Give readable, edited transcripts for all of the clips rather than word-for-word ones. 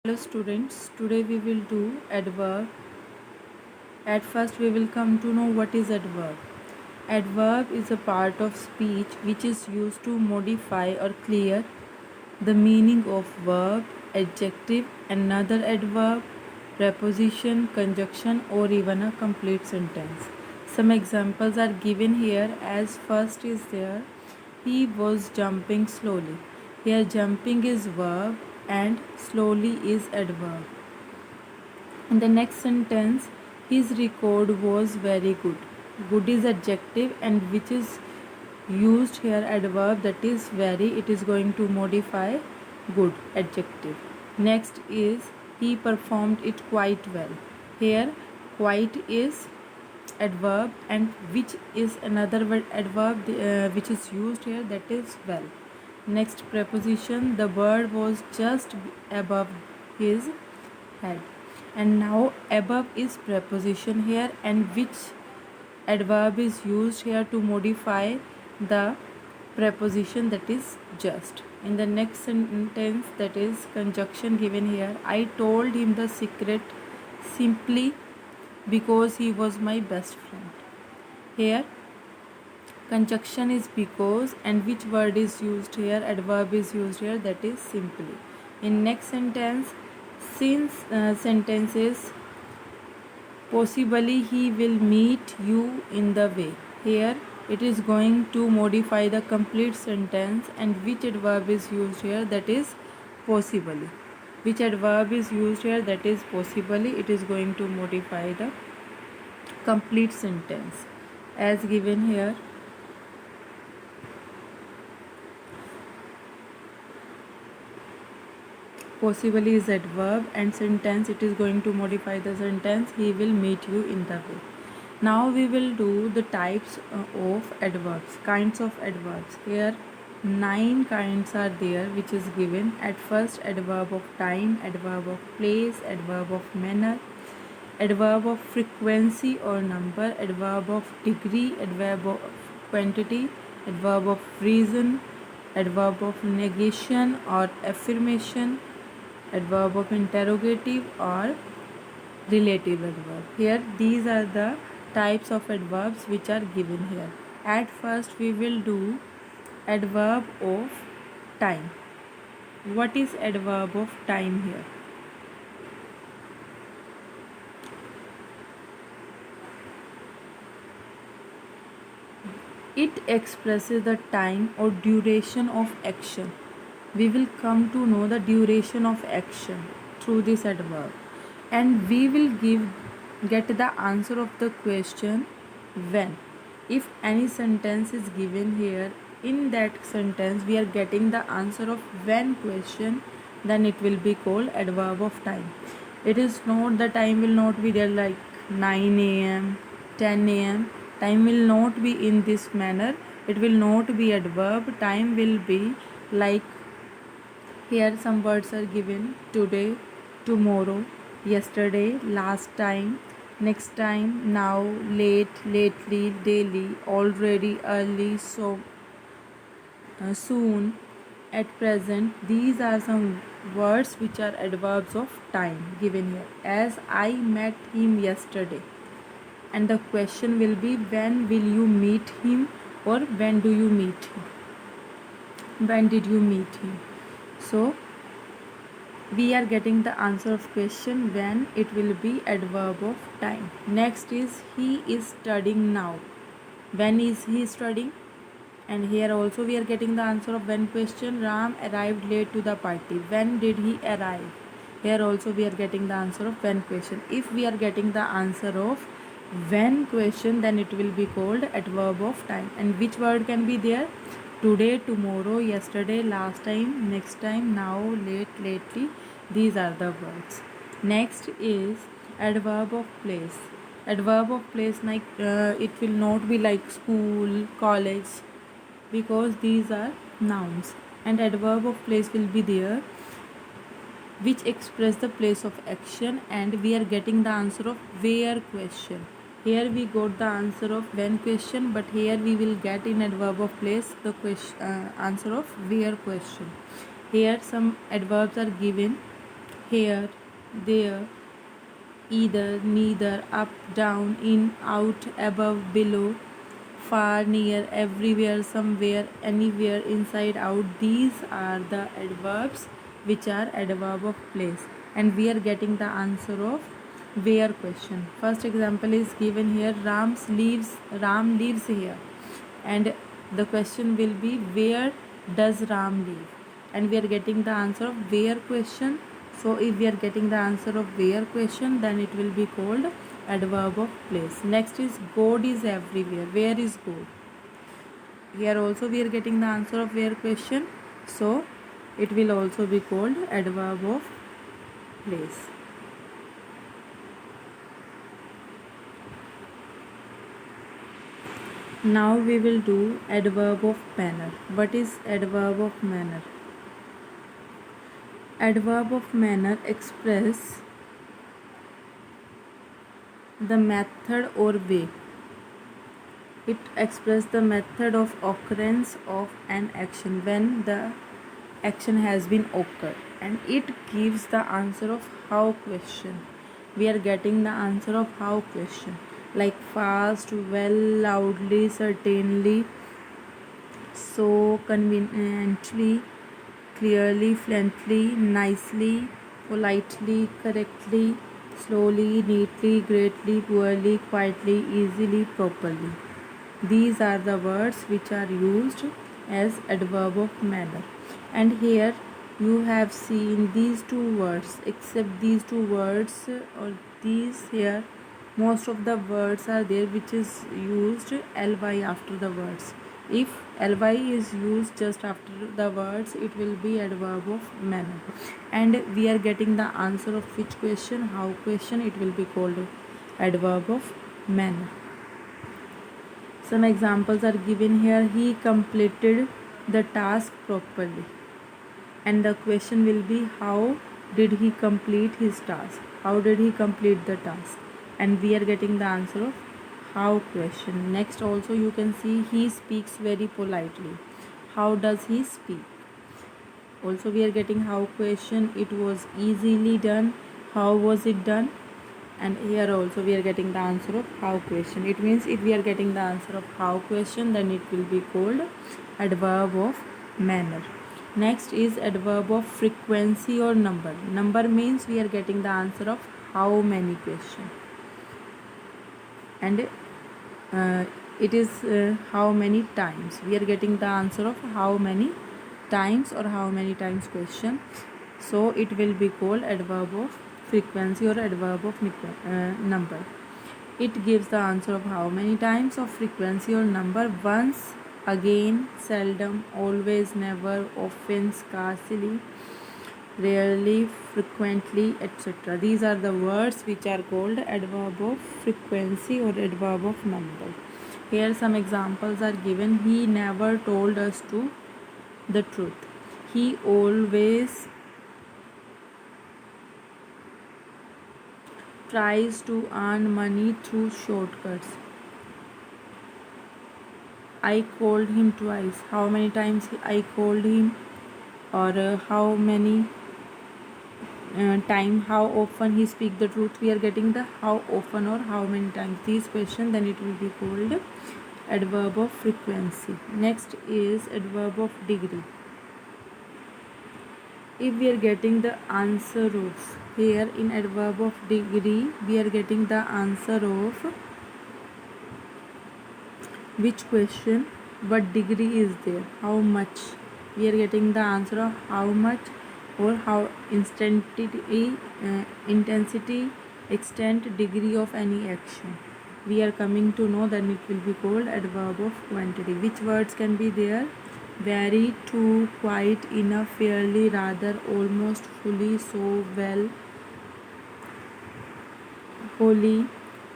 Hello students, today we will do adverb. At first we will come to know what is adverb. Adverb is a part of speech which is used to modify or clear the meaning of verb, adjective, another adverb, preposition, conjunction or even a complete sentence. Some examples are given here. As first is there, he was jumping slowly. Here jumping is verb and slowly is adverb. In the next sentence, his record was very good. Good is adjective and which is used here adverb, that is very, it is going to modify good adjective. Next is he performed it quite well. Here quite is adverb and which is another word adverb which is used here, that is well. Next preposition, the bird was just above his head. And now above is preposition here and which adverb is used here to modify the preposition, that is just. In the next sentence, that is conjunction given here, I told him the secret simply because he was my best friend. Here conjunction is because and which word is used here, adverb is used here, that is simply. In next sentence, since sentences possibly he will meet you in the way. Here it is going to modify the complete sentence and which adverb is used here, that is possibly. Which adverb is used here, that is possibly, it is going to modify the complete sentence as given here. Possibly is adverb and sentence, it is going to modify the sentence, he will meet you in the way. Now we will do the types of adverbs, kinds of adverbs. Here 9 kinds are there which is given. At first, adverb of time, adverb of place, adverb of manner, adverb of frequency or number, adverb of degree, adverb of quantity, adverb of reason, adverb of negation or affirmation, adverb of interrogative or relative adverb. Here these are the types of adverbs which are given here. At first we will do adverb of time. What is adverb of time here? It expresses the time or duration of action. We will come to know the duration of action through this adverb, and we will get the answer of the question when. If any sentence is given here, in that sentence we are getting the answer of when question, then it will be called adverb of time. It is not, the time will not be there like 9 a.m., 10 a.m. Time will not be in this manner. It will not be adverb. Time will be like, here some words are given: today, tomorrow, yesterday, last time, next time, now, late, lately, daily, already, early, so soon, at present. These are some words which are adverbs of time given here. As I met him yesterday, and the question will be when will you meet him, or when do you meet him, when did you meet him. So we are getting the answer of question when, it will be adverb of time. Next is he is studying now. When is he studying? And here also we are getting the answer of when question. Ram arrived late to the party. When did he arrive? Here also we are getting the answer of when question. If we are getting the answer of when question, then it will be called adverb of time. And which word can be there? Today, tomorrow, yesterday, last time, next time, now, late, lately. These are the words. Next is adverb of place. Adverb of place, like it will not be like school, college, because these are nouns. And adverb of place will be there which express the place of action, and we are getting the answer of where question. Here we got the answer of when question, but here we will get in adverb of place the answer of where question. Here some adverbs are given. here, there, either, neither, up, down, in, out, above, below, far, near, everywhere, somewhere, anywhere, inside, out. These are the adverbs which are adverb of place, and we are getting the answer of where question. First example is given here. Ram lives here, and the question will be where does Ram live, and we are getting the answer of where question. So if we are getting the answer of where question, then it will be called adverb of place. Next is God is everywhere. Where is God? Here also we are getting the answer of where question, so it will also be called adverb of place. Now we will do adverb of manner. What is adverb of manner? Adverb of manner express the method or way. It expresses the method of occurrence of an action when the action has been occurred, and it gives the answer of how question. We are getting the answer of how question, like fast, well, loudly, certainly, so, conveniently, clearly, fluently, nicely, politely, correctly, slowly, neatly, greatly, poorly, quietly, easily, properly. These are the words which are used as adverb of manner. And here you have seen these two words. Except these two words, or these here, most of the words are there which is used ly after the words. If ly is used just after the words, it will be adverb of manner. And we are getting the answer of which question, how question, it will be called adverb of manner. Some examples are given here. He completed the task properly, and the question will be how did he complete his task, how did he complete the task, and we are getting the answer of how question. Next also you can see he speaks very politely. How does he speak? Also we are getting how question. It was easily done. How was it done? And here also we are getting the answer of how question. It means if we are getting the answer of how question, then it will be called adverb of manner. Next is adverb of frequency or number. Number means we are getting the answer of how many question, and it is how many times. We are getting the answer of how many times or how many times question, so it will be called adverb of frequency or adverb of number. It gives the answer of how many times of frequency or number: once, again, seldom, always, never, often, scarcely, rarely, frequently, etc. These are the words which are called adverb of frequency or adverb of number. Here some examples are given. He never told us the truth. He always tries to earn money through shortcuts. I called him twice. How many times I called him, or how many time, how often he speak the truth. We are getting the how often or how many times. These questions, then it will be called adverb of frequency. Next is adverb of degree. If we are getting the answer of, here in adverb of degree we are getting the answer of which question, what degree is there, how much. We are getting the answer of how much or how intensity, extent, degree of any action. We are coming to know that it will be called adverb of quantity. Which words can be there? Very, too, quite, enough, fairly, rather, almost, fully, so, well, wholly,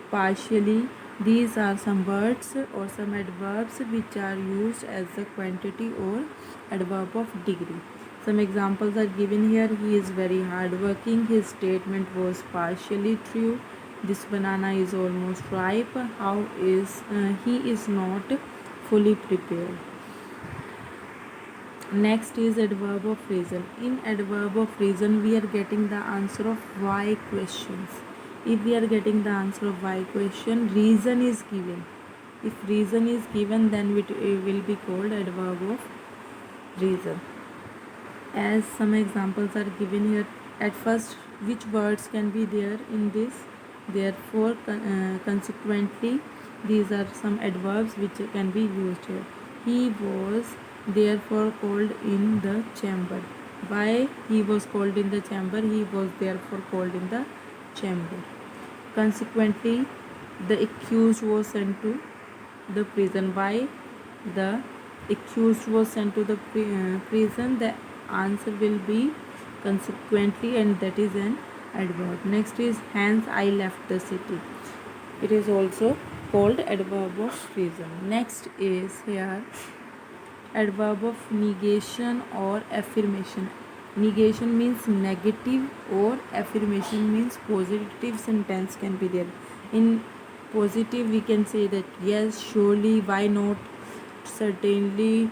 partially. These are some words or some adverbs which are used as a quantity or adverb of degree. Some examples are given here. He is very hardworking. His statement was partially true. This banana is almost ripe. How is he is not fully prepared. Next is adverb of reason. In adverb of reason, we are getting the answer of why questions. If we are getting the answer of why question, reason is given. If reason is given, then it will be called adverb of reason. As some examples are given here, at first, which words can be there in this? Therefore, consequently, these are some adverbs which can be used here. He was therefore called in the chamber. Why he was called in the chamber? He was therefore called in the chamber. Consequently, the accused was sent to the prison. Why the accused was sent to the prison? The answer will be consequently, and that is an adverb. Next is hence I left the city. It is also called adverb of reason. Next is here adverb of negation or affirmation. Negation means negative or affirmation means positive sentence can be there. In positive we can say that yes, surely, why not, certainly,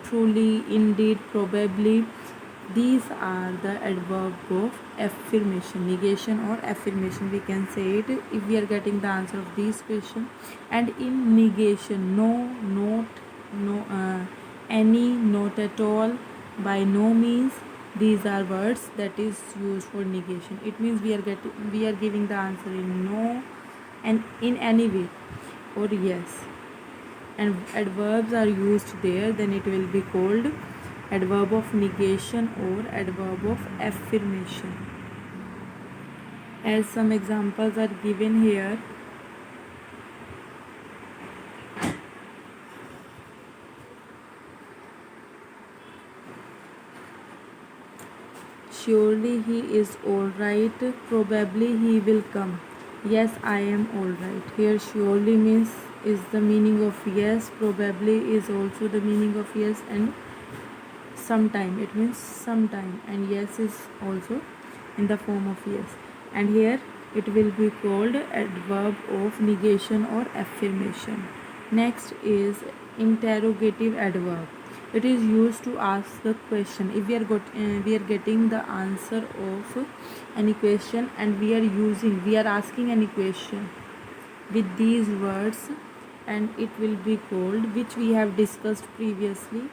truly, indeed, probably. These are the adverb of affirmation, negation or affirmation we can say it if we are getting the answer of these questions. And in negation, no, not, no, any, not at all, by no means, these are words that is used for negation. It means we are giving the answer in no and in any way or yes, and adverbs are used there, then it will be called adverb of negation or adverb of affirmation. As some examples are given here, surely he is all right, probably he will come, yes, I am all right. Here surely means is the meaning of yes, probably is also the meaning of yes, and sometime it means sometime, and yes is also in the form of yes. And here it will be called adverb of negation or affirmation. Next is interrogative adverb. It is used to ask the question. If we are getting the answer of any question and we are asking any question with these words, and it will be called, which we have discussed previously,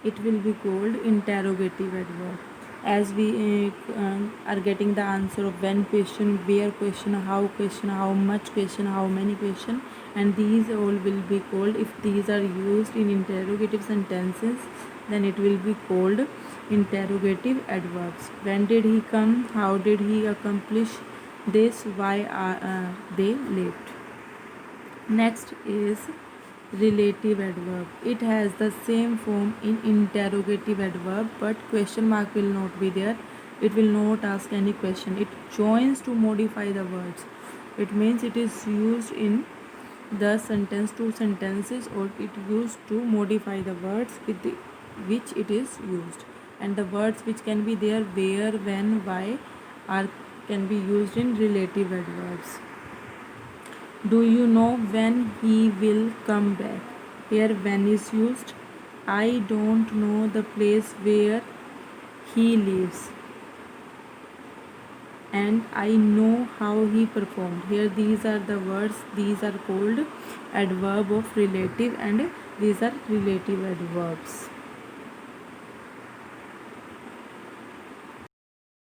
it will be called interrogative adverb. As we are getting the answer of when question, where question, how much question, how many question, and these all will be called, if these are used in interrogative sentences, then it will be called interrogative adverbs. When did he come? How did he accomplish this? Why are they late? Next is relative adverb. It has the same form in interrogative adverb, but question mark will not be there. It will not ask any question. It joins to modify the words. It means it is used in the sentence, two sentences, or it used to modify the words with which it is used. And the words which can be there, where, when, why, can be used in relative adverbs. Do you know when he will come back? Here when is used. I don't know the place where he lives, and I know how he performed. Here these are the words, these are called adverb of relative, and these are relative adverbs.